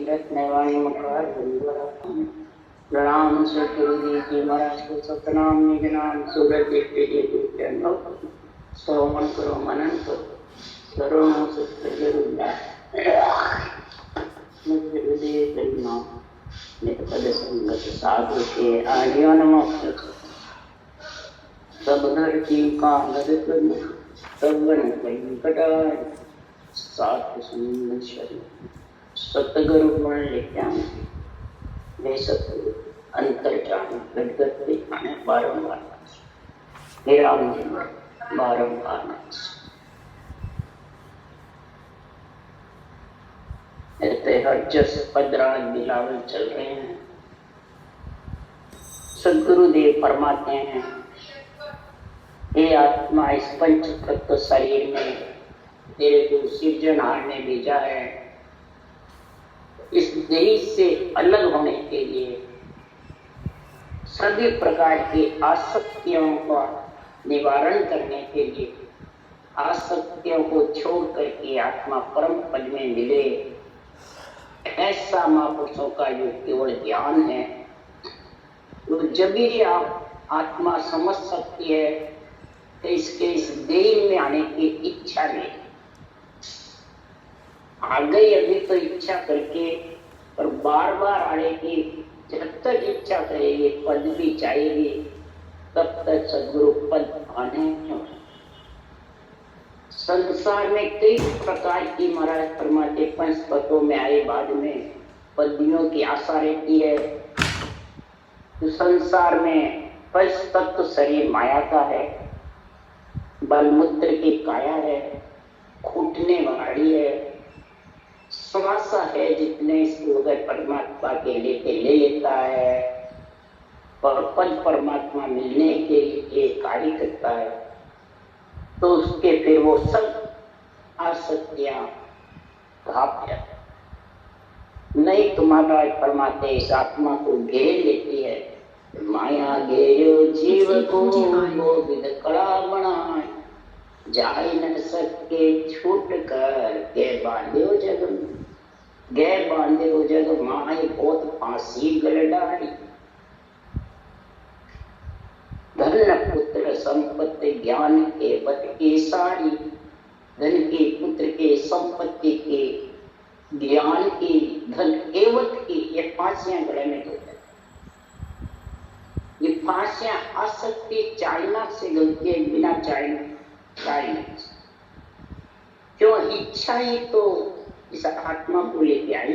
रत्नवाणी मकार प्रणाम से गुरुदेव जी महाराज को सतनाम निज नाम सूरज देखते श्रवण करो मनन करो करो सत्य जरूर गुरुदेव नाम निपद संगत साधु के आर्यन मोक्ष सब धरती का गद तवन वेंकटाय सात सुंदर सतगुरु गुण लेत्या वे सतगुरु अंतर जान गदगद दिखाने बारंबार विराम बारंबार ऐसे हर जस पदराज बिलावल चल रहे हैं। सदगुरुदेव फरमाते हैं, ये आत्मा इस पंच तत्व शरीर में तेरे को सृजनहार ने भेजा है। इस देह से अलग होने के लिए सभी प्रकार की आसक्तियों का निवारण करने के लिए आसक्तियों को छोड़ करके आत्मा परम पद में मिले, ऐसा महापुरुषों का जो केवल ज्ञान है, तो जब भी आप आत्मा समझ सकती है तो इसके इस देह में आने की इच्छा नहीं आ गई। अभी तो इच्छा करके और बार बार आने की जब तक इच्छा करेगी, पद भी चाहेगी, तब तक सदगुरु पद आने। संसार में कई प्रकार की महाराज फरमाते पंच तत्वों में आए बाद में पदवियों की आशा रहती है। तो संसार में पंच तत्व शरीर माया का है, बलमूत्र की काया है, घुटने वाली है, श्वासा है, जितने इसको अगर परमात्मा के लेके ले लेता है और पद परमात्मा मिलने के लिए कार्य करता है, तो उसके फिर वो सब आसक्तियां घाप जाती। नहीं तुम्हारा परमात्मा इस आत्मा को घेर लेती है। माया घेरो जीव को विद कड़ा बनाए, जाय न सके छूट कर गे बांध्यो जग में, गे बांध्यो जग माय बहुत फांसी गल डाली। धन पुत्र संपत्ति ज्ञान के बत की सारी, धन के पुत्र के संपत्ति के ज्ञान की धन एवं की ये फांसियां गले में होते। ये फांसियां आसक्ति चाइना से गलती है, बिना चाइना क्यों इच्छा ही तो इस आत्मा को लेके आई।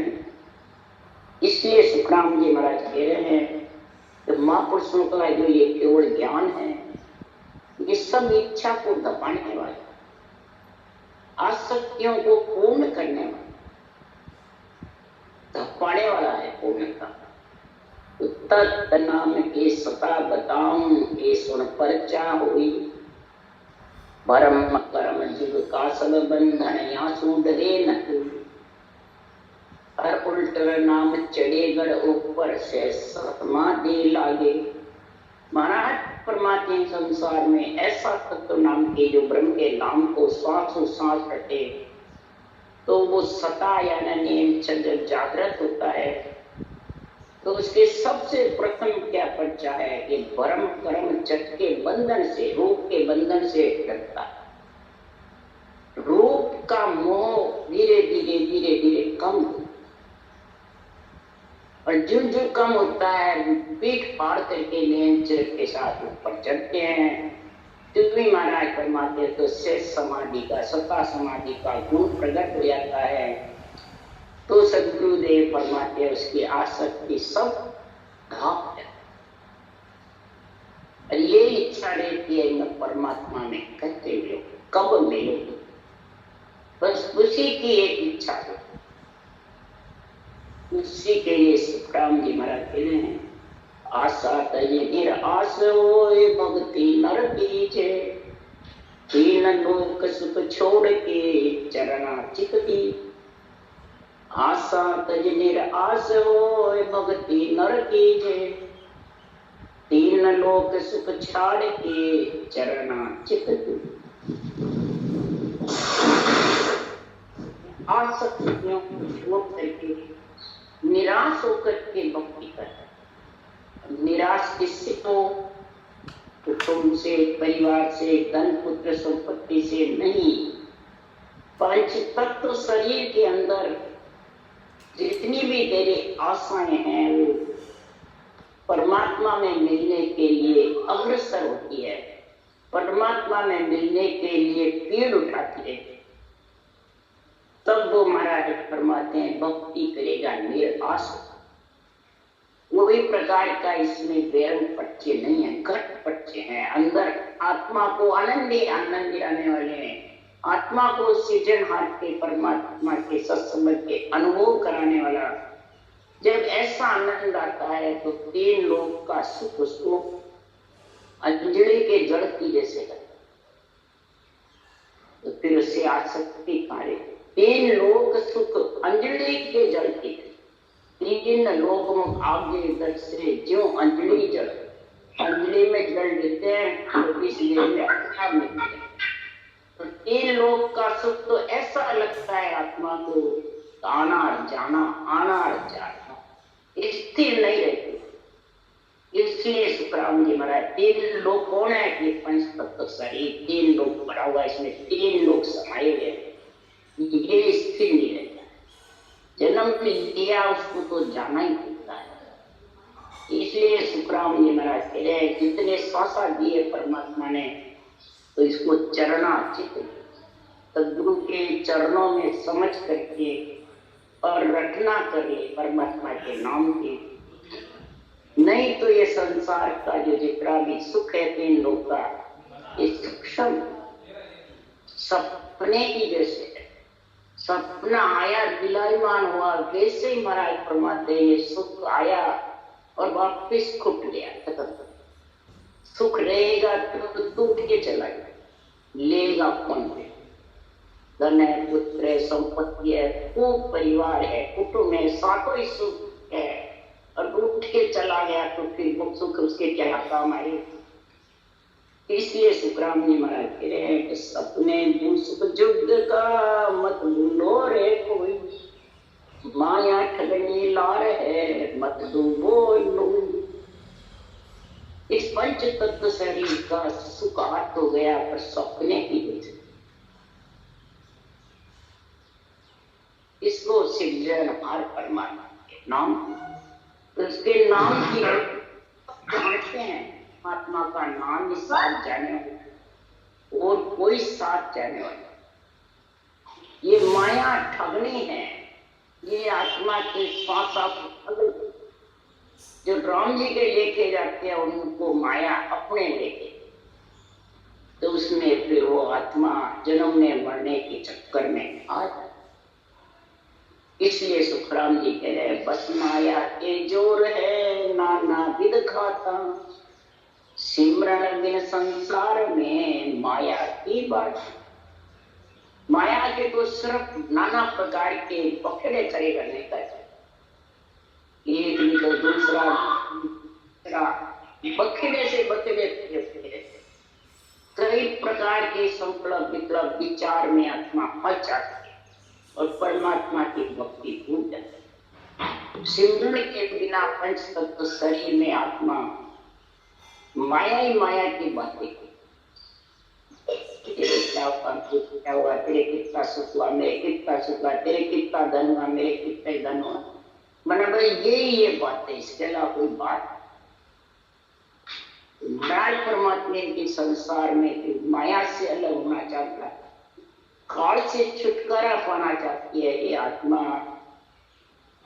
इसलिए सुखराम जी महाराज कह रहे हैं तो महापुरुषों का जो ये केवल ज्ञान है, ये सब इच्छा को दबाने वाला, आसक्तियों को पूर्ण करने वाला, दबाने वाला है पूर्णता। तत् नाम के सता बताऊं ये सुन परचा हुई, परम कर्म जीव का सब बंधन यहाँ सूढ़े न कोई। हर उल्टर नाम चढ़ेगढ़ ऊपर से समाधि लागे। महाराज परमात्मा संसार में ऐसा तत्व नाम के जो ब्रह्म के नाम को श्वासों सांस रटे, तो वो सता यानी नियम चंद्र जागृत होता है। तो उसके सबसे प्रथम क्या पर्चा है कि भरम कर्म चट के बंधन से, रूप के बंधन से डरता है। रूप का मोह धीरे धीरे धीरे धीरे कम, और जो जो कम होता है पीठ फाड़ करके नियंत्रण के साथ ऊपर चढ़ते हैं। तिलवी महाराज फरमाते तो शेष समाधि का, सता समाधि का गुण प्रकट हो जाता है। तो सदगुरुदेव फरमाते उसकी आसक्ति सब घाप जाती। और ये इच्छा रहती है मैं परमात्मा में कहते मिलो, कब मिलो, बस उसी की एक इच्छा है। उसी के लिए सुखराम जी महाराज कहते हैं, आशा तजे निराश होए भक्ति नर कीजे, तीन लोक सुख छोड़ के चरना चित दी। आशा तज निराश होए भक्ति नर कीजे, तीन लोक सुख छाड़ के चरना चित दी। आसक्तियों को छोड़ करके निराश होकर के भक्ति कर। निराश किससे हो? कुटुंब से, परिवार से, धन पुत्र संपत्ति से नहीं, पंच तत्व शरीर के अंदर जितनी भी तेरी आशाएं हैं वो परमात्मा में मिलने के लिए अग्रसर होती है, परमात्मा में मिलने के लिए पीड़ उठाती है। तब वो महाराज फरमाते हैं भक्ति करेगा निराश। वही प्रकार का इसमें बेरंग पट्टे नहीं है, घट पट्टे हैं। अंदर आत्मा को आनंद दिलाने वाले हैं, आत्मा को सृजनहार के परमात्मा के सत्संग के अनुभव कराने वाला। जब ऐसा आनंद आता है तो तीन लोग का सुख उसको अंजलि के जड़ की जैसे लगता है, तो फिर उससे आसक्ति कार्य। तीन लोग सुख अंजलि के जड़ की, तीन लोग आगे इधर से जो अंजलि जड़, अंजलि में जल देते हैं तो इसलिए में मिलते हैं। तो तीन लोग का सुख तो ऐसा लगता है आत्मा को, आना जाना, आना जाना, स्थिर नहीं रहती। इसलिए सुखराम जी महाराज तीन लोग कौन है? ये पंच तत्व शरीर तीन लोग पड़ा हुआ, इसमें तीन लोग समाये हुए हैं, ये स्थिर नहीं रहता। जन्म लिया उसको तो जाना ही पड़ता है। इसलिए सुखराम जी महाराज कह रहे हैं जितने श्वासा दिए परमात्मा ने, तो इसको चरणा चित सदगुरु के चरणों में समझ करके और रटना कर ले परमात्मा के नाम की। नहीं तो ये संसार का जो जितना भी सुख है तीन लोग का, ये सूक्ष्म सपने की जैसे है। सपना आया, दिलायमान हुआ, वैसे ही महाराज फरमाते हैं ये सुख आया और वापिस खुट गया, खत्म। सुख रहेगा तो टूट के चला गया, लेगा कौन? धन है, पुत्र है, संपत्ति है, खूब परिवार है, कुटुंब है, सातों ही सुख है, और उठ के चला गया तो फिर वो सुख उसके क्या काम आए? इसलिए सुखराम जी महाराज कह रहे हैं कि सपने जो सुख युद्ध का मत भूलो रे कोई, माया ठगनी लार है मत डूबो लो। इस पंच तत्व शरीर का सुख हाथ हो गया पर सपने की वजह, इसको सृजनहार परमात्मा के नाम, उसके नाम की जानते हैं। आत्मा का नाम ही साथ जाने वाला और कोई साथ जाने वाला। ये माया ठगनी है, ये आत्मा के साथ जो राम जी के लेके जाते हैं उनको माया अपने लेके, तो उसमें फिर वो आत्मा जन्मने मरने के चक्कर में आ जाए। इसलिए सुखराम जी कह रहे बस माया के जोर है नाना विध खाता, सिमरन बिन संसार में माया की बात। माया के तो सिर्फ नाना प्रकार के पकड़े करे करने का, एक नहीं तो दूसरा बखेड़े से बखेड़े कई प्रकार के संकल्प विकल्प विचार में आत्मा फंस जाती है और परमात्मा की भक्ति भूल जाती है। सिमरन के बिना पंच तत्व शरीर में आत्मा माया ही माया की बातें, तेरे क्या हुआ, तेरे कितना सुख हुआ, मेरे कितना सुख हुआ, तेरे कितना धन हुआ, मेरे कितने धन हुआ, मैंने भाई ये बात है, इसके अलावा कोई बात। महाराज परमात्मा के संसार में माया से अलग होना चाहता है, काल से छुटकारा पाना चाहती है ये आत्मा।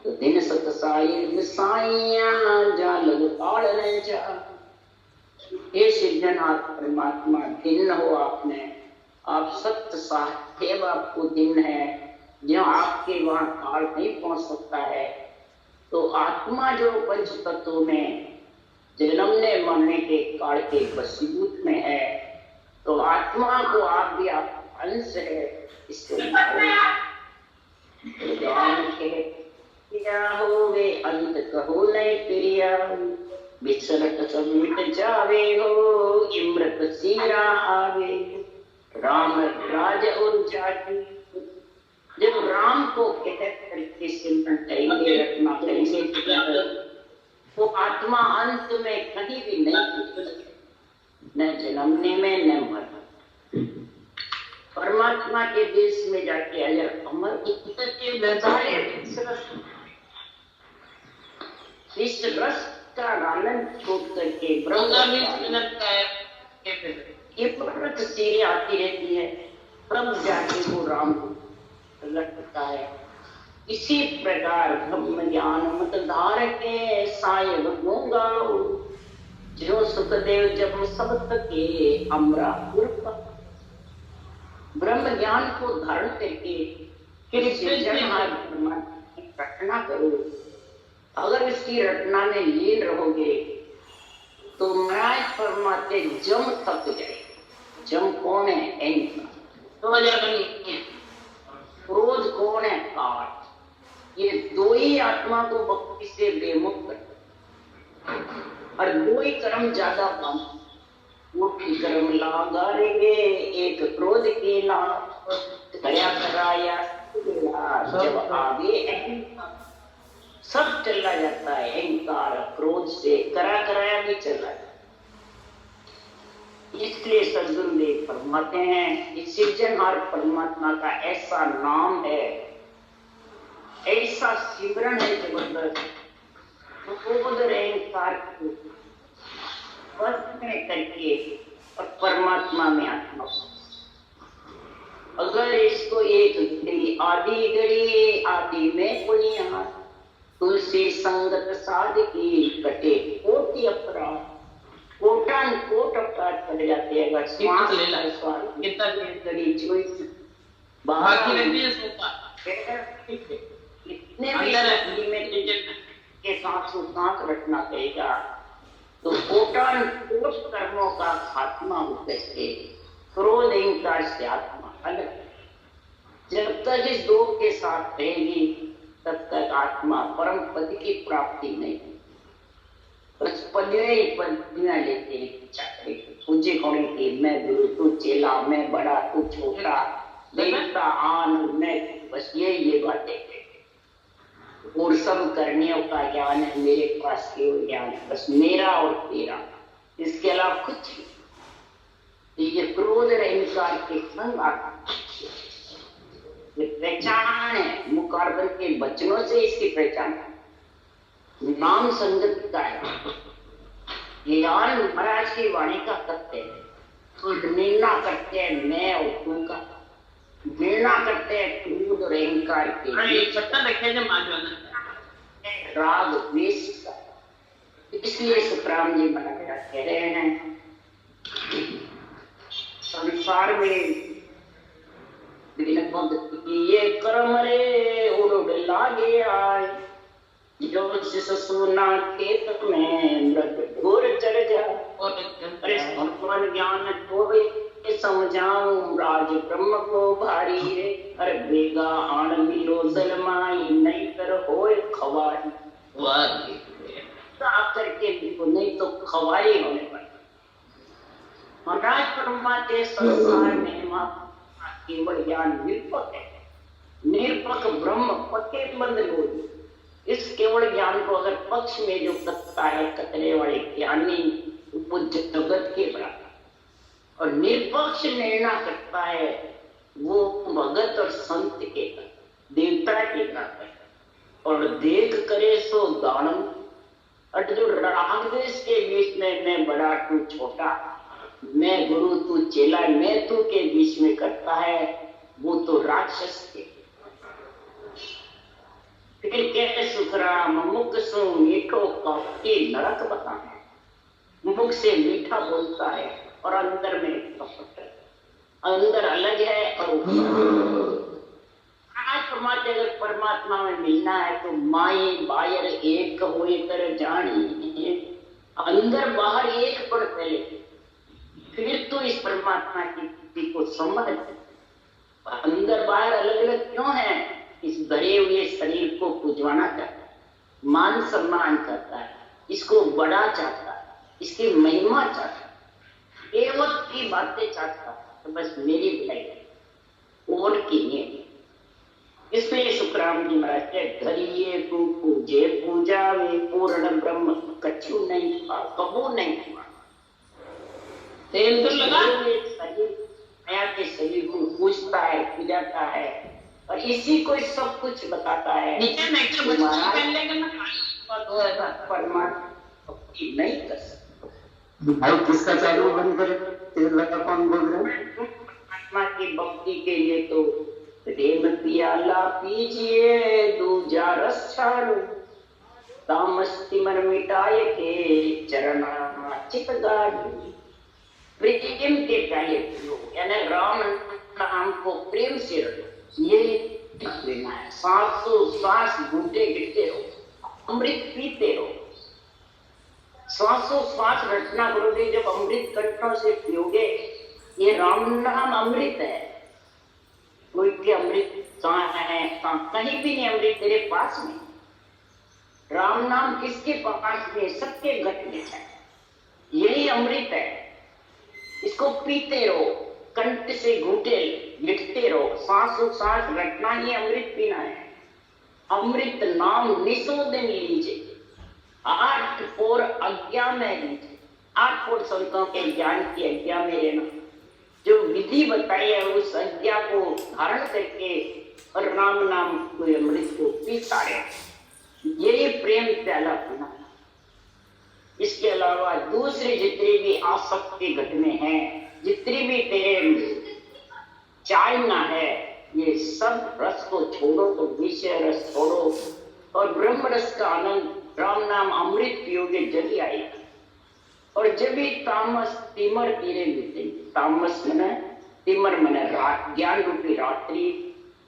तो दिन सतसाई साइया जा लग काल न जा, ये सिद्धनाथ परमात्मा दिन हो आपने, आप सत्य साहेब आपको दिन है, जो आपके वहां काल नहीं पहुंच सकता है। तो आत्मा जो पंच तत्वों में जन्मने मरने के काल के वशीभूत में है, तो आत्मा को आप भी आप अंश है, इसको हो वे अंत कहो नहीं प्रिया, विसरत सब मिट जावे हो, इमृत सीरा आवे, राम राज और जाति जब राम को एक तरीके से करेंगे, रटना करेंगे, वो आत्मा अंत में कहीं भी नहीं, न जन्मने में न मरने, परमात्मा के देश में जाके अजर अमर इस रस का आनंद छोड़ करके ब्रह्म ये प्रकृत चीजें आती रहती है, तब जाके वो राम लगता है। इसी प्रकार ब्रह्म ज्ञान मत धार के सायब गूंगा, जो सुखदेव जब सब तके अमरा उर्फ, ब्रह्म ज्ञान को धारण करके फिर रटना करो। अगर इसकी रटना में लीन रहोगे तो महाराज परमात्मा जम थक जाए। जम कौन है? क्रोध कौन है? काट। ये दो ही आत्मा को भक्ति से बेमुक्त करते, और दो ही कर्म ज्यादा कम। वो कर्म लगाएंगे, एक क्रोध के नाम दया कराया, जब आगे सब चला जाता है। अहंकार क्रोध से कराया भी चला जाता है। इसलिए सद्गुरुदेव फरमाते हैं, इस सृजनहार परमात्मा का ऐसा नाम है, ऐसा सिमरन है जबरदस्त, क्रोध अहंकार को वश में करके और परमात्मा में आत्मा। अगर इसको एक घड़ी आदि में कोई यहाँ तुलसी संगत साध की कटे कोटि अपराध, कोटान कोट अपराध कर जाते हैं। अगर श्वास ले ला, कितना घड़ी चोइस बाकी रहती है, इतने में के सांस रखना पड़ेगा। तो कोटान कोट कर्मों का खात्मा होकर के क्रोध अहंकार से आत्मा अलग। जब तक इस दो के साथ रहेगी तब तक आत्मा परम पद की प्राप्ति नहीं। बस पदवियां लेते हैं, पूजे होने की, मैं गुरु तू चेला, मैं बड़ा तू छोटा, देवता आन मैं, बस ये बातें। और सब करने का ज्ञान है मेरे पास, केवल ज्ञान है बस मेरा और तेरा, इसके अलावा कुछ नहीं। ये क्रोध और अहंकार के संग ये पहचान है। मुखारबन के वचनों से इसकी पहचान है, नाम संगत का है। ज्ञान महाराज की वाणी का तत्व है। तो निर्णय करते हैं मैं और तू का, निर्णय करते हैं क्रोध और अहंकार के, राग द्वेष का। इसलिए सुखराम जी महाराज कह रहे हैं, संसार में ये कर्म रे उड़ लागे आए, जो सुना खेत में मृत घोर चढ़ जा। अरे भगवान ज्ञान तो समझाऊं, राज ब्रह्म को भारी रे। अरे बेगा आण मिलो जलमाई, नहीं कर होए खवारी। करके भी नहीं तो खवारी होने पर। महाराज परमात्मा संसार में केवल ज्ञान निरपक है, निरपक ब्रह्म पक्के बंद लोग। इस केवल ज्ञान को अगर पक्ष में जो करता है कतरे वाले ज्ञानी, वो जगत के बराबर, और निरपक्ष निर्णय करता है वो भगत और संत के देवता के बराबर। और देख करे सो दानव, और जो राग द्वेष के बीच में मैं बड़ा तू छोटा, मैं गुरु तू चेला, मैं तू के बीच में करता है, वो तो राक्षस के। फिर कहते सुखराम मुख सो मीठो कपटी नरक बताए। मुख से मीठा बोलता है और अंदर में कपट, अंदर अलग है और आज परमात्मा, अगर परमात्मा में मिलना है तो माई बाहर एक हुए कर जानी, अंदर बाहर एक पर पहले, फिर तो इस परमात्मा की स्थिति को समझ। अंदर बाहर अलग अलग क्यों है? इस भरे हुए शरीर को पुजवाना चाहता है, मान सम्मान करता है, इसको बड़ा चाहता है, इसकी महिमा चाहता है, एवं की बातें चाहता है। तो बस मेरी भलाई और की नहीं। इसलिए सुखराम जी महाराज के धरिए तू पूजे पूजा में पूर्ण ब्रह्म कछु नहीं हुआ, कबू नहीं हुआ। तेल तो लगा माया के शरीर को पूछता है, पूजाता है और इसी को सब कुछ बताता है। परमात्मा नहीं कर सकता। भाई किसका चालू बंद करे? तेल लगा कौन बोल रहे हैं? परमात्मा की भक्ति के लिए तो प्रेम पियाला पीजिए, दूजा रस छाड़ो, तामस तिमर मिटाए के चरणा चित गाड़ी। प्रेम के पहले पियो, यानी राम नाम को प्रेम से रखो, ये लेना है। सांसों सांस घूटे गिरते रहो, अमृत पीते रहो। सांसों सांस रचना करोगे, जब अमृत कंठों से पियोगे, ये राम नाम अमृत है। कोई के अमृत कहाँ है? कहीं भी नहीं अमृत तेरे पास में। राम नाम किसके पास में? सबके घट में है। यही अमृत है, इसको पीते रहो, कंठ से घूटे लिखते रहो। सांसों सांस रटना ही अमृत पीना है। अमृत नाम निशोधन लीजिए, 8 पोर आज्ञा में लीजिए। 8 पोर संतों के ज्ञान की आज्ञा में रहना, जो विधि बताई है उस आज्ञा को धारण करके और राम नाम को अमृत को पीता रहे, यही प्रेम प्याला पीना। इसके अलावा दूसरी जितनी भी आसक्ति घटने हैं, जितनी भी तेरे चाहना है, ये सब रस को छोड़ो, तो विषय रस छोड़ो और ब्रह्म रस का आनंद राम नाम अमृत पियोगे जल्दी आएगा। और जब भी तामस तिमर तीरे मिटेंगे, तामस मने तिमर मने रात, ज्ञान रूपी रात्रि,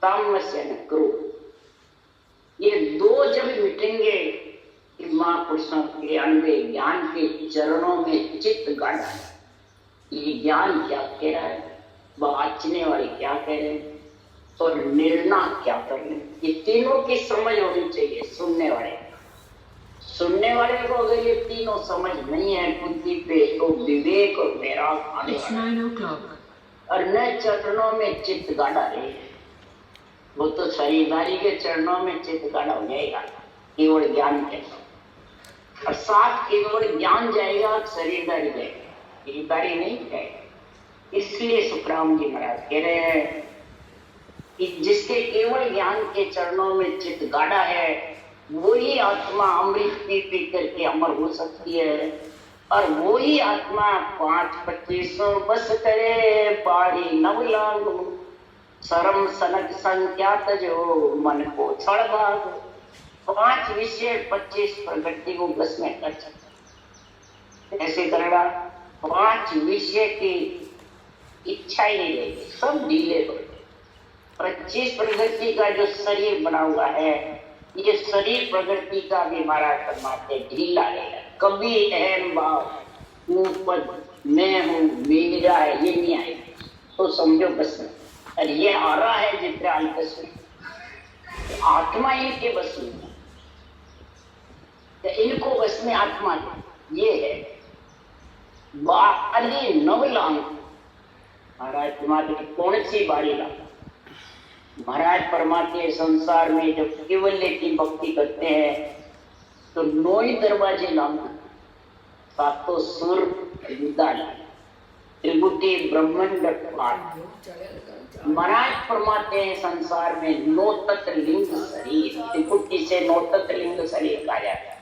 तामस यानी क्रोध, ये दो जब मिटेंगे, महापुरुषों के अन्य ज्ञान के चरणों में चित्त गाढ़ा है। ये ज्ञान क्या कह रहा है, वाचने वाले क्या कह रहे हैं और निर्णय क्या कर रहे हैं, ये तीनों की समझ होनी चाहिए। सुनने वाले को अगर ये तीनों समझ नहीं है बुद्धि पे, तो विवेक और वैराग आने वाला और न चरणों में चित्त गाढ़ा रहे, वो तो शरीरधारी के चरणों में चित्त गाढ़ा हो जाएगा केवल ज्ञान के साथ। और साथ केवल ज्ञान जाएगा, शरीरधारी जाएगा, शरीरधारी नहीं जाएगा। इसलिए सुखराम जी महाराज कह रहे हैं कि जिसके केवल ज्ञान के चरणों में चित्त गाढ़ा है, वही आत्मा अमृत पी पी करके अमर हो सकती है। और वही आत्मा 5-25 बस करे, पारी नवलांग, शरम सनक संख्यात जो मन को छड़ भाग। 5 विषय 25 प्रगति को बस में कर सकते। ऐसे करेगा 5 विषय की इच्छा ही नहीं रहेगी, सब ढीले पड़े। 25 प्रगति का जो शरीर बना हुआ है, ये शरीर प्रगति का भी महाराज परमात्मा ढीला रहेगा। कभी अहम भाव ऊपर मैं हूँ मेरा है ये नहीं आएगा, तो समझो बस में। और ये आ रहा है जितना अल्पस में, तो आत्मा इनके बस में, तो इनको बस में आत्मा ये है। बाली नवलांग महाराज परमात्मा की कौन सी बारी ला? महाराज परमात्मा संसार में जब केवल्य की भक्ति करते हैं तो 9 दरवाजे लाना, 7 सुर विद्या, त्रिभुटी ब्रह्मांड पाठ। महाराज परमात्मा संसार में 9 तत्व लिंग शरीर, त्रिभुटी से 9 तत्व लिंग शरीर कहा जाता है।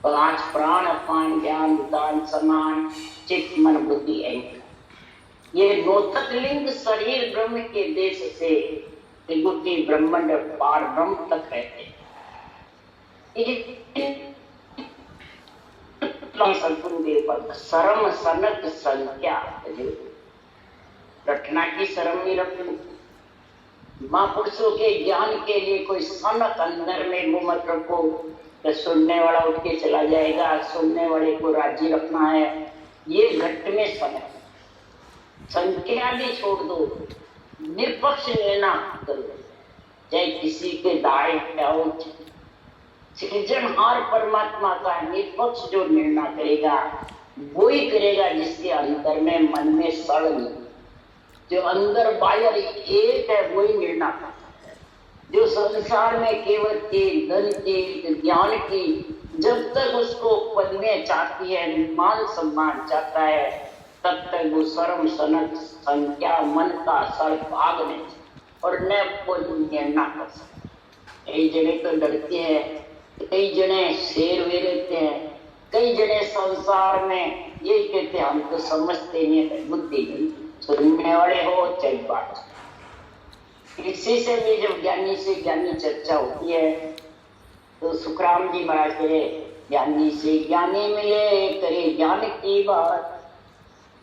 5 प्राण अपान ज्ञान दान समान चित्त मन बुद्धि अहंकार, ये 9 तत्लिंग शरीर ब्रह्म के देश से त्रिभुटी ब्रह्मांड पार ब्रह्म तक रहते हैं। शर्म सनक संख्या, रटना की शर्म नहीं रखनी। महापुरुषों के ज्ञान के लिए कोई सनक अंदर में मुंह मत रखो, तो सुनने वाला उठ के चला जाएगा। सुनने वाले को राजी रखना है, ये घट में सनक। संख्या भी छोड़ दो, निष्पक्ष लेना करो, चाहे किसी के दाएं आओ। सृजनहार परमात्मा का निष्पक्ष जो निर्णय करेगा वही करेगा जिसके अंदर में मन में सड़ नहीं, जो अंदर बाहर एक है वही निर्णय करता है। जो संसार में केवल के धन की ज्ञान की जब तक उसको पदवियां चाहती है, मान सम्मान चाहता है, तब तक वो शर्म सनक संख्या मन का सर भाग नहीं और न ना कर सकते। कई जने तो डरते हैं, कई जने शेर वे रहते हैं, कई जने संसार में ये कहते हैं हम तो समझते नहीं है, बुद्धि नहीं, सुनने वाले हो चल बात। इसी से भी जब ज्ञानी से ज्ञानी चर्चा होती है तो सुखराम जी महाराज करे, ज्ञानी से ज्ञानी मिले करे ज्ञान की बात,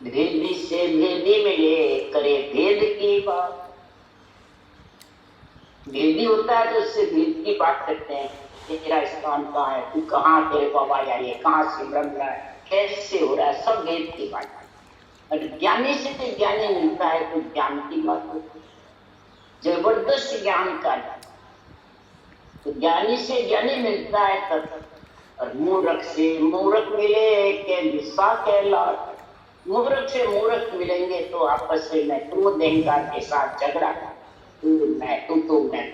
भेदी से भेदी मिले करे भेद की बात। भेदी होता है तो उससे भेद की बात करते हैं, तेरा स्थान कहाँ है, तू कहाँ, तेरे को आवाज आ रही है, कहाँ से ब्रह्म रहा है, कैसे हो रहा है, सब भेद की बात। और ज्ञानी से तो ज्ञानी मिलता है तो ज्ञान की बात होती है, जबरदस्त ज्ञान का। तो ज्ञानी से ज्ञानी मिलता है तब, और मूर्ख से मूर्ख मिले के गुस्सा कहला। मूर्ख से मूर्ख मिलेंगे तो आपस में तू देंगा के साथ झगड़ा, तू मैं तू तू मैं,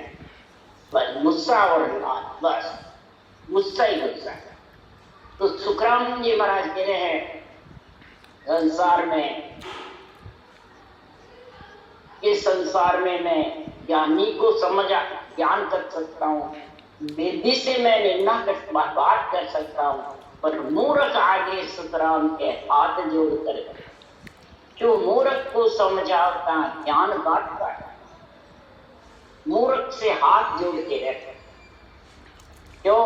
बस गुस्सा और लात, बस गुस्सा ही गुस्सा। तो सुखराम जी महाराज कह रहे हैं संसार में, इस संसार में मैं ज्ञानी को समझा ज्ञान कर सकता हूँ, वेदी से मैं निर्णय कर बात कर सकता हूँ, पर मूर्ख आगे सुखराम के हाथ जोड़कर, जो मूर्ख को समझाता ज्ञान बांटता है, मूर्ख से हाथ जोड़ के रहते। क्यों?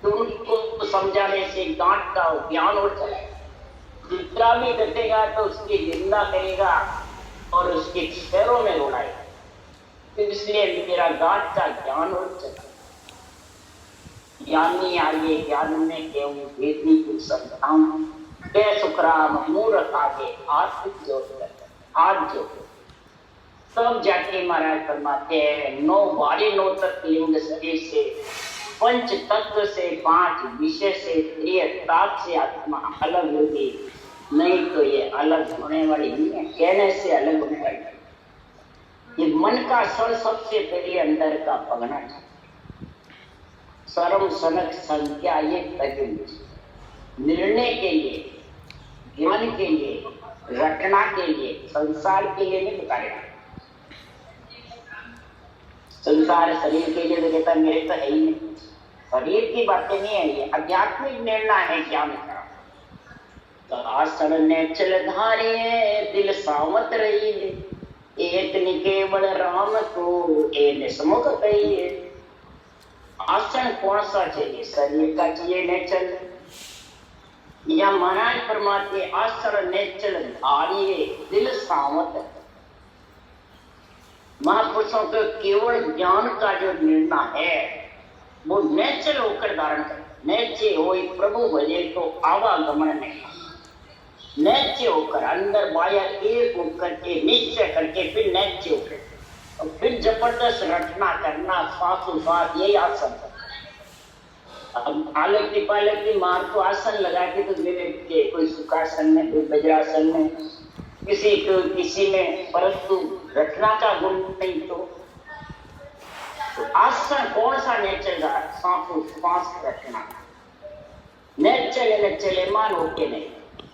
तुमको समझाने से गांठ का ज्ञान हो चलेगा, जितना भी घटेगा तो उसकी निंदा करेगा और उसके पैरों में उड़ाएगा। इसलिए मेरा गांठ का ज्ञान हो चला। ज्ञानी आगे ज्ञान में केवल वेदी को समझाऊं, के सुखराम मूर्ख आगे हाथ जोड़ तब जाके महाराज फरमाते हैं, 9 बारी 9 तक लिंग शरीर से, पंच तत्व से, 5 विषय से, त्रियताप से आत्मा अलग होगी, नहीं तो ये अलग होने वाली नहीं है, कहने से अलग होने वाली। ये मन का स्वर सबसे पहले अंदर का पगना था, सर्व सनक संख्या ये तजुल निर्णय के लिए, ज्ञान के लिए, रटना के लिए, संसार के लिए नहीं बताया। संसार शरीर के लिए तो कहता मेरे तो है ही नहीं, शरीर की बातें नहीं है, ये आध्यात्मिक निर्णय है ज्ञान का। तो आसन ने चल धारिये दिल सावत रही, एक निकेवल राम को ए निसमुख कहिए। आसन कौन सा चाहिए? शरीर का चाहिए नेचल, या महाराज फरमाते आसन नेचल धारिये दिल सावत। महापुरुषों के केवल ज्ञान का जो निर्णय है वो नेचर होकर धारण कर, नेचे हो प्रभु भजे तो आवागमन नहीं, नेचे होकर अंदर बाहर एक होकर के निश्चय करके फिर नेचे होकर और फिर जबरदस्त रटना करना, सांसों सांस, यही आसन। अब आलती पालती मार को आसन लगा के तो दे, कोई सुखासन में, कोई वज्रासन में, किसी में, परंतु रटना का गुण नहीं। तो आसन कौन सा नेचर का? सांसों सांस रटना, नेचले मान होके नहीं,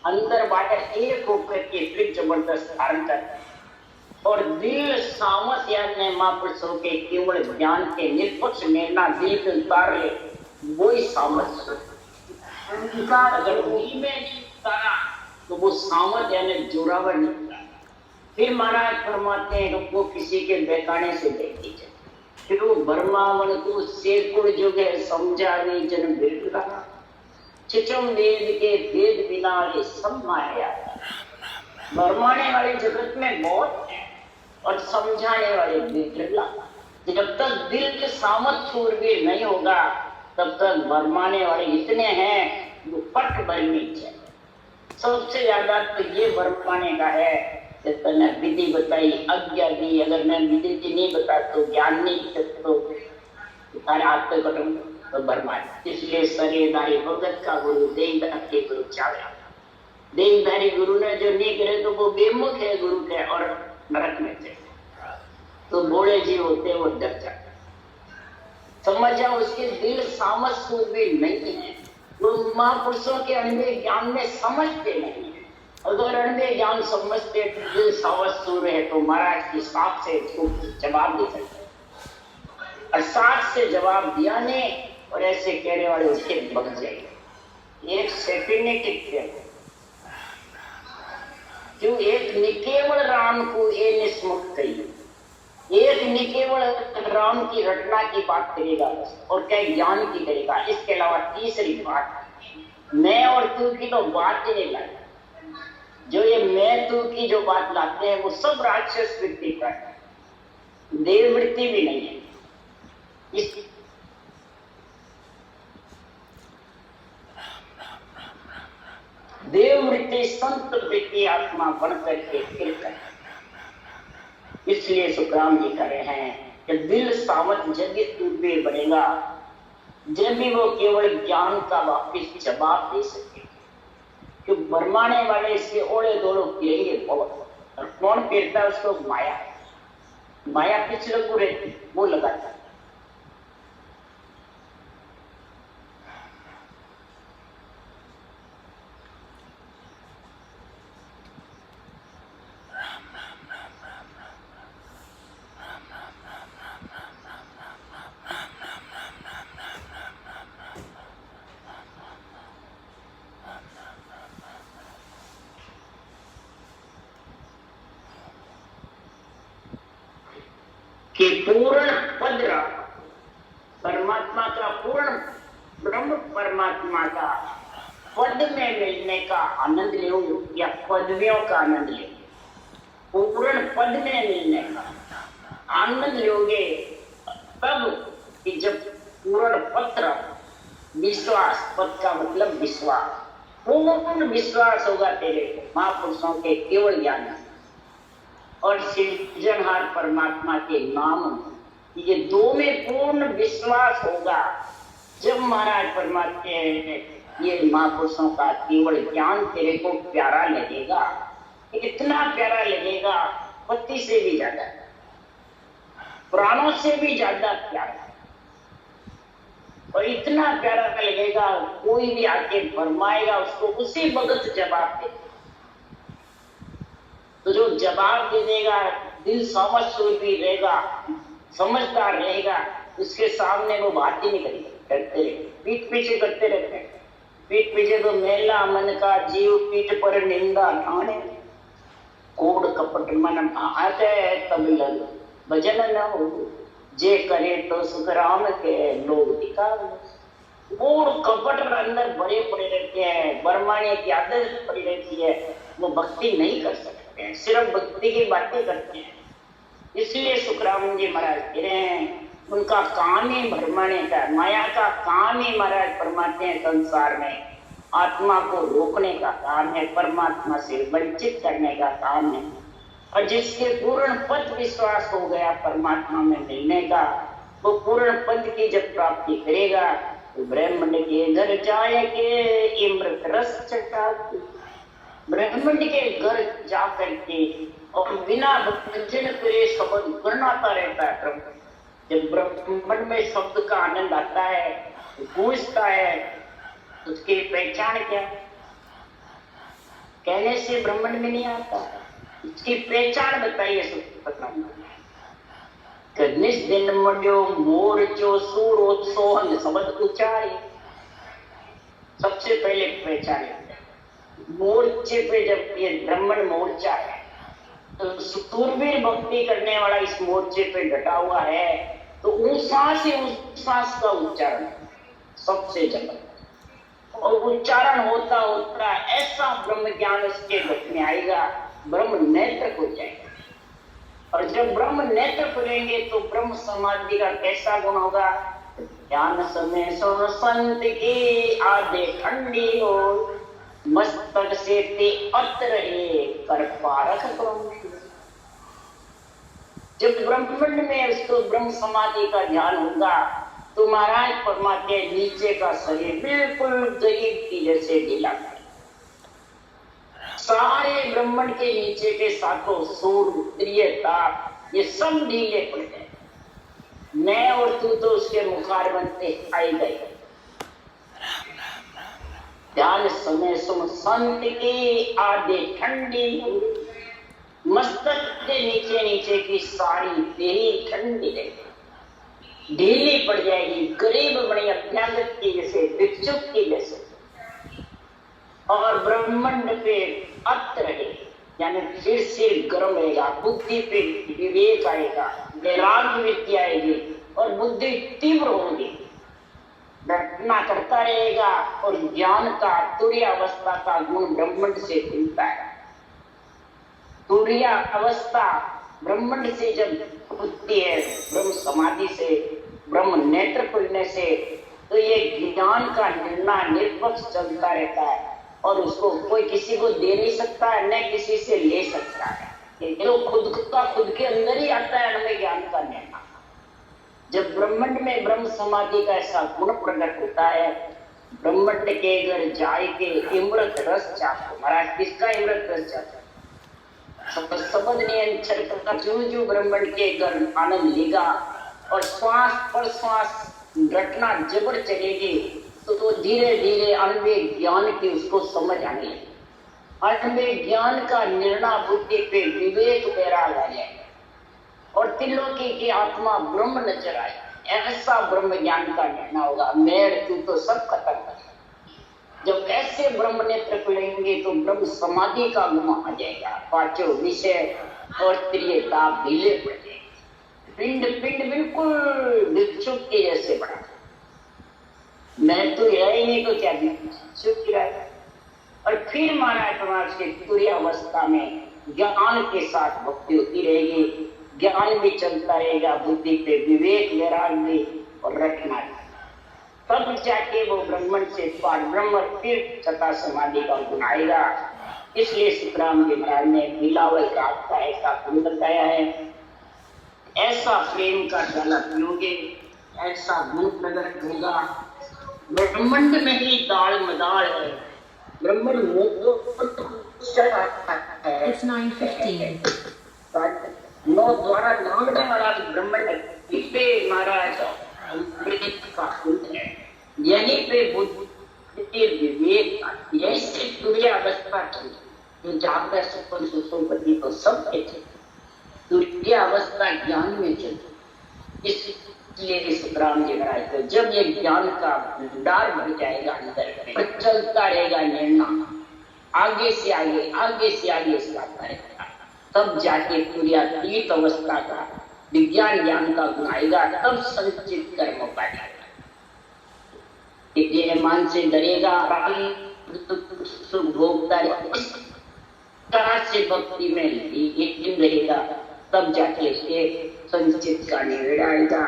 अंदर बाहर एक होकर के फिर जबरदस्त धारण कर, और दिल सामर्थ्य ने महापुरुषों के केवल ज्ञान के निष्पक्ष निर्णय दिल से उतार ले, वही सामर्थ्य। अगर दिल में नहीं उतारा तो वो सामर्थ्य ने जोरावर निकला। फिर महाराज फरमाते हैं वो किसी के बेकाने से देख लीजिए, फिर वो ब्रह्मावन को शेरकुल जुग है समझाने जन बिरला, चिचम वेद के वेद बिना ये सब माया। बरमाने वाले जगत में बहुत है और समझाने वाले बिरला। जब तक दिल के सामर्थ्य शूरवीर नहीं होगा तब तक बरमाने वाले इतने हैं जो पट भरनी चाहिए। सबसे ज्यादा तो ये बरमाने का है, मैंने विधि बताई, आज्ञा दी, अगर मैं विधि नहीं बता तो ज्ञान नहीं तो तारे हाथ पे कटूंगा तो बरमाने। इसलिए शरीरधारी भगत का गुरु देहधारी गुरु चाहे। देहधारी गुरु ने जो नहीं करे तो वो बेमुख है गुरु के और नरक में थे। तो बोले जीव होते वो डर जाते, समझा उसके दिल सामर्थ्य भी नहीं है, वो महापुरुषों के अनुभव ज्ञान में समझते नहीं है। अगर अनुभव ज्ञान समझते दिल सामर्थ्य है तो महाराज की साथ से उसको जवाब दे सकते, और साथ से जवाब दिया ने और ऐसे कहने वाले उसके बग जाएंगे। एक सेकंड ने टिकते क्यों? एक निकेवल राम को ये निस्मुक्त कही, एक निकेवल राम की रटना की बात करेगा और क्या ज्ञान की करेगा। इसके अलावा तीसरी बात, मैं और तू की तो बात ही नहीं लाती। जो ये मैं तू की जो बात लाते हैं वो सब राक्षस वृत्ति का है, देव वृत्ति भी नहीं है। इस देव वृत्ति संत वृत्ति आत्मा बनकर के फिर, इसलिए सुखराम जी कह रहे हैं कि दिल सावध जब भी बनेगा, जब भी वो केवल ज्ञान का वापिस जवाब दे सके। कि बरमाने वाले इसके ओले दोड़ो फिरेंगे बहुत, और कौन फिरता है उसको? माया। माया पिछले पूरे वो लगाता है। कि पूर्ण पद परमात्मा का, पूर्ण ब्रह्म परमात्मा का पद में मिलने का आनंद लो या पदवियों का आनंद लो। पूर्ण पद में मिलने का आनंद लोगे तब कि जब पूर्ण पत्र विश्वास, पद का मतलब विश्वास, पूर्ण विश्वास होगा तेरे महापुरुषों के केवल ज्ञान और सृजनहार परमात्मा के नाम में, ये दो में पूर्ण विश्वास होगा। जब महाराज परमात्मा ये महापुरुषों का केवल ज्ञान तेरे को प्यारा लगेगा, इतना प्यारा लगेगा पति से भी ज्यादा, प्राणों से भी ज्यादा प्यारा, और इतना प्यारा लगेगा कोई भी आके फरमाएगा उसको उसी वक्त जवाब दे। तो जो जवाब दे देगा दिल समझ भी रहेगा, समझदार रहेगा, उसके सामने वो बात ही नहीं करेगा, करते रहे, पीठ पीछे करते रहते हैं। पीठ पीछे तो मेला मन का जीव पीठ पर निंदा ठाणे, कोड कपट मन आते तब लग भजन न हो, जे करे तो सुख राम के लोग दिखावे। कोड कपट अंदर बड़े पड़े रहते हैं, बरमाने की आदत पड़ी रहती है, वो भक्ति नहीं कर सकते, सिर्फ भक्ति की बातें करते हैं। इसलिए सुखराम जी महाराज कह रहे हैं उनका काम ही भरमाने का, माया का काम ही महाराज फरमाते हैं संसार में आत्मा को रोकने का काम है, परमात्मा से वंचित करने का काम है। और जिसके पूर्ण पद विश्वास हो गया परमात्मा में मिलने का, वो पूर्ण पद की जब प्राप्ति करेगा तो ब्रह्मंड के घर जाए के इमृत रस चटाती, ब्रह्मंड के घर जा करके और बिना भजन करे शब्द गुणगाता रहता है ब्रह्म। जब ब्रह्मंड में शब्द का आनंद आता है, गूंजता है, उसकी पहचान क्या? कहने से ब्रह्मंड में नहीं आता, इसकी पहचान बताइए। दिन मड्यो मोर जो सूरोत्सोहन शब्द उच्चारे, सबसे पहले पहचान मोर्चे पे जब ये ब्रह्मण मोर्चा है तो सूरवीर भक्ति करने वाला इस मोर्चे पे डटा हुआ है, तो उस सांस का उच्चारण सबसे जबरदस्त, और उच्चारण होता होता ऐसा ब्रह्म ज्ञान उसके घट में आएगा, ब्रह्म नेत्र हो जाएगा। और जब ब्रह्म नेत्र खुलेंगे तो ब्रह्म समाधि का कैसा गुण होगा? ज्ञान समय सुन संत की आधे ठंडी हो, मस्तक से ते अत रहे कर पारख ब्रह्म। जब ब्रह्मंड में उसको ब्रह्म समाधि का ध्यान होगा तो महाराज परमात्मा नीचे का शरीर बिल्कुल गरीब की जैसे ढीला, सारे ब्रह्मंड के नीचे के सातों सूर्य ताप ये सब ढीले पड़ गए। मैं और तू तो उसके मुखार बनते आई गए। ध्यान समय सुम संत की आधे ठंडी, मस्तक के नीचे नीचे की सारी तेरी ठंडी रहेगी, ढीली पड़ जाएगी, गरीब बड़ी अभ्यागत की जैसे, भिक्षुक की जैसे, और ब्रह्मांड पे अत रहेगी, यानी फिर सिर गर्म रहेगा, बुद्धि पे विवेक आएगा, वैराग्य वृत्ति आएगी और बुद्धि तीव्र होगी, घटना करता रहेगा और ज्ञान का तुरीय अवस्था का गुण ब्रह्मांड से खुलता है। तुरीय अवस्था ब्रह्मांड से जब खुलती है, ब्रह्म समाधि से, ब्रह्म नेत्र खुलने से, तो ये ज्ञान का निर्णय निष्पक्ष चलता रहता है और उसको कोई किसी को दे नहीं सकता है, न किसी से ले सकता है। तो खुद का खुद के अंदर ही आता है हमें ज्ञान का निर्णय। जब ब्रह्मांड में ब्रह्म समाधि का ऐसा गुण प्रकट होता है, ब्रह्मांड के घर जाए के इमृत रस चाहते, महाराज किसका इमृत रस चाहते, शब्द नियंत्रण का जो ब्रह्मांड के घर आनंद लेगा और श्वास पर श्वास घटना जबर चलेगी, तो धीरे धीरे अनवे ज्ञान की उसको समझ आने लगी, अनवे ज्ञान का निर्णय बुद्धि पे विवेक वैराग आ जाएगा और त्रिलोकी की आत्मा ब्रह्म नजर आए। ऐसा ब्रह्म ज्ञान का निर्णय होगा, मैं तू तो सब खत्म कर। जब ऐसे ब्रह्म नेत्र खुलेंगे तो ब्रह्म समाधि का गुण आ जाएगा, पांचों विषय और त्रियता ढीले पड़ जाएंगे, पिंड पिंड बिल्कुल भिक्षुक के जैसे बड़ा, मैं तो है ही नहीं तो क्या भिक्षुक रहा। और फिर महाराज समाज के तुरीय अवस्था में ज्ञान के साथ भक्ति होती रहेगी, ज्ञान भी चलता रहेगा, बुद्धि पे विवेक वैराग भी और रखना, तब जाके वो ब्रह्मण से पार ब्रह्म फिर सता समाधि का गुण आएगा। इसलिए सुखराम जी महाराज ने मिलावट रात का ऐसा गुण बताया है, ऐसा प्रेम का जल पियोगे ऐसा गुण प्रकट होगा। ब्रह्मांड में ही दाल मदाल है, ब्रह्मांड It's 9:15. नौ द्वारा नामने वाला ब्रह्मांड पे महाराज का कुंड है, यहीं पे बुद्धि विवेक ऐसे तुरीय अवस्था की जो जाकर सुपन सुसोपति तो सब थे, तुरीय अवस्था ज्ञान में चलती। इसलिए सुखराम जी महाराज को जब ये ज्ञान का भंडार भर जाएगा अंदर में, चलता रहेगा निर्णय, आगे से आगे चलता रहेगा, तब जाके तुरीयातीत अवस्था का विज्ञान ज्ञान का गुण आएगा, तब संचित कर्म पाएगा। ये मान से डरेगा, सुख भोगता इस तरह से भक्ति में यकीन रहेगा, तब जाके उसके संचित का निर्णय आएगा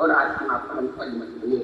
और आत्मा परम पद में